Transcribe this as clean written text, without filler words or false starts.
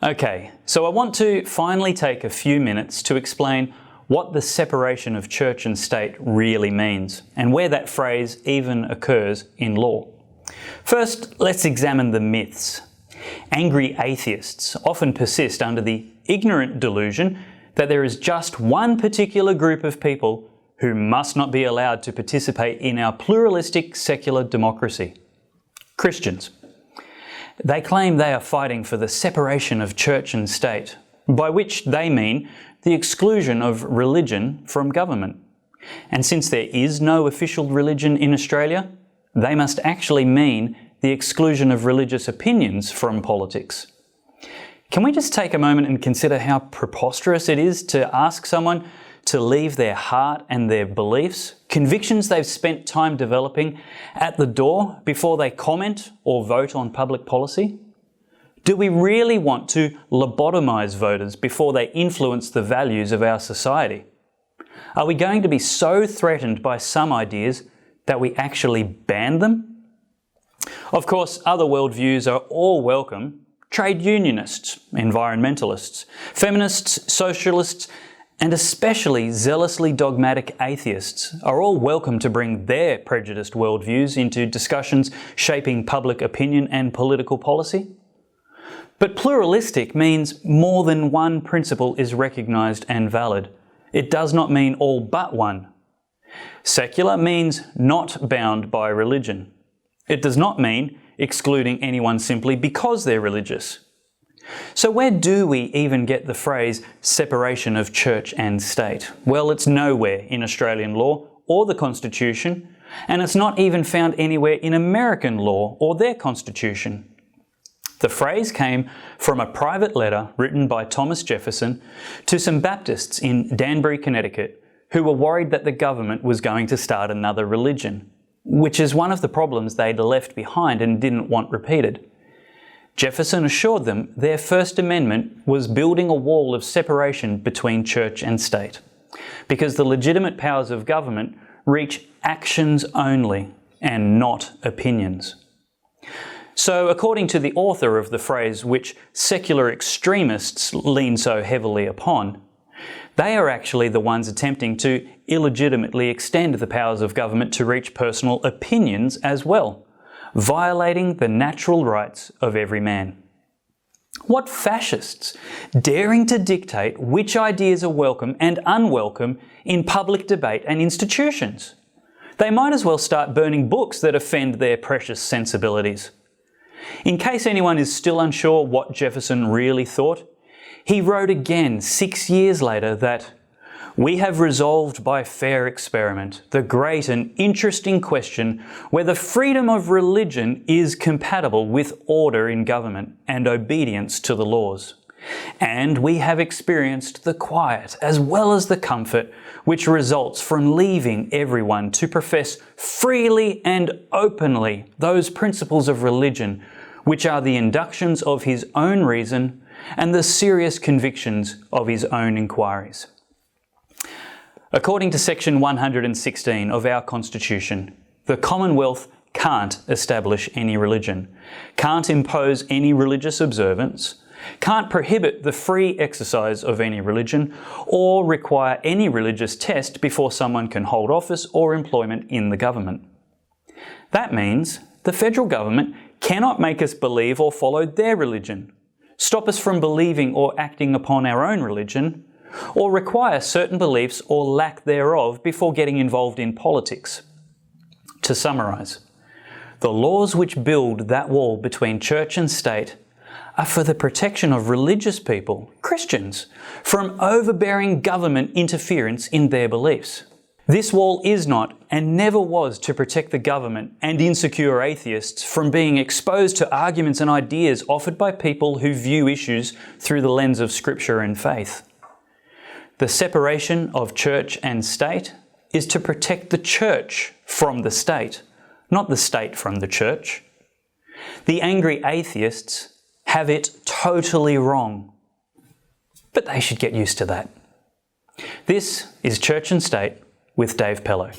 Okay, so I want to finally take a few minutes to explain what the separation of church and state really means, and where that phrase even occurs in law. First, let's examine the myths. Angry atheists often persist under the ignorant delusion that there is just one particular group of people who must not be allowed to participate in our pluralistic secular democracy: Christians. They claim they are fighting for the separation of church and state, by which they mean the exclusion of religion from government. And since there is no official religion in Australia, they must actually mean the exclusion of religious opinions from politics. Can we just take a moment and consider how preposterous it is to ask someone to leave their heart and their beliefs, convictions they've spent time developing, at the door before they comment or vote on public policy? Do we really want to lobotomise voters before they influence the values of our society? Are we going to be so threatened by some ideas that we actually ban them? Of course, other worldviews are all welcome. Trade unionists, environmentalists, feminists, socialists, and especially zealously dogmatic atheists are all welcome to bring their prejudiced worldviews into discussions shaping public opinion and political policy. But pluralistic means more than one principle is recognised and valid. It does not mean all but one. Secular means not bound by religion. It does not mean excluding anyone simply because they're religious. So where do we even get the phrase separation of church and state? Well, it's nowhere in Australian law or the Constitution, and it's not even found anywhere in American law or their Constitution. The phrase came from a private letter written by Thomas Jefferson to some Baptists in Danbury, Connecticut, who were worried that the government was going to start another religion, which is one of the problems they'd left behind and didn't want repeated. Jefferson assured them their First Amendment was building a wall of separation between church and state, because the legitimate powers of government reach actions only and not opinions. So, according to the author of the phrase which secular extremists lean so heavily upon, they are actually the ones attempting to illegitimately extend the powers of government to reach personal opinions as well, violating the natural rights of every man. What fascists daring to dictate which ideas are welcome and unwelcome in public debate and institutions? They might as well start burning books that offend their precious sensibilities. In case anyone is still unsure what Jefferson really thought, he wrote again 6 years later that "We have resolved by fair experiment the great and interesting question whether freedom of religion is compatible with order in government and obedience to the laws. And we have experienced the quiet as well as the comfort which results from leaving everyone to profess freely and openly those principles of religion which are the inductions of his own reason and the serious convictions of his own inquiries." According to section 116 of our Constitution, the Commonwealth can't establish any religion, can't impose any religious observance, can't prohibit the free exercise of any religion, or require any religious test before someone can hold office or employment in the government. That means the federal government cannot make us believe or follow their religion, stop us from believing or acting upon our own religion, or require certain beliefs or lack thereof before getting involved in politics. To summarise, the laws which build that wall between church and state are for the protection of religious people, Christians, from overbearing government interference in their beliefs. This wall is not and never was to protect the government and insecure atheists from being exposed to arguments and ideas offered by people who view issues through the lens of Scripture and faith. The separation of church and state is to protect the church from the state, not the state from the church. The angry atheists have it totally wrong, but they should get used to that. This is Church and State with Dave Pellowe.